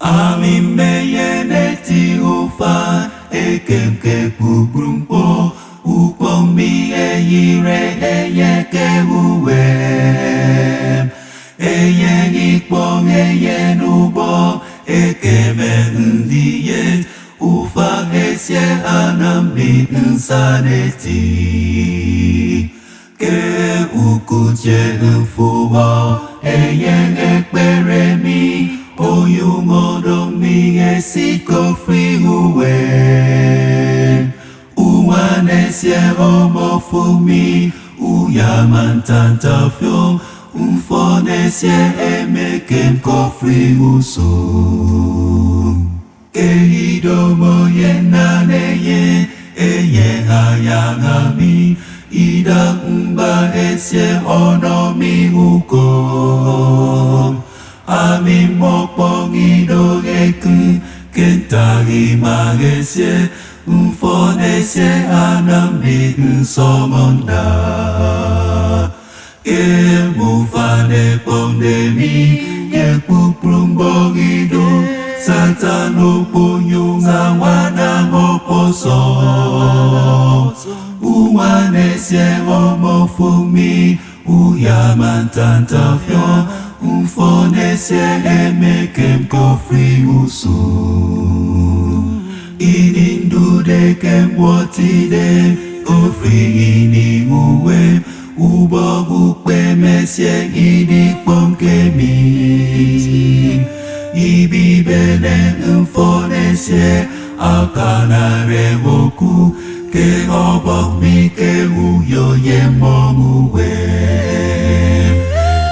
Amimeye neti ufa ekem ke pubrumpo upong mi eyire eye ke uwem eye ikpong eye nubo ekeme ndiye ufa esye anami nsaneti ke ukuche mfuwa eye ekpere mi oyungodo mi esiko free uwe uwanesye homofumi uyamantantafyo umfonesye emekem kofri usu keidomo yenaneye eye hayangami ida mba esye onomi uko Ami mokpong idogeku kentari magesye mfonesye anami nsomonda mufane pondemi yekuprumbongido satano ponyunga wana moposo uwanesye homofumi uyamantantafyo umfonesye emekem kofri usu inindude kem wotide kofri ini uwe ubogu kpemesye idikpom kemi ibibene umfonesye akanare woku ke obok mi ke uyo yemom uwe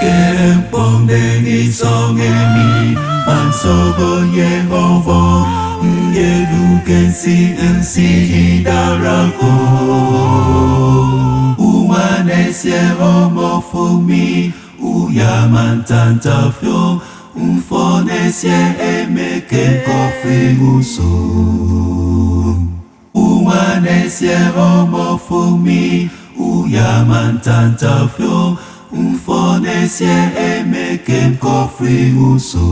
Kempong dengi songemi Mansobo Yehova Ngeduken si idarako Uwanesye homofumi Uyamantantafyo Umfonesye emeke kofri usu Uwanesye homofumi Uyamantantafyo umfonesye emekem kofri usu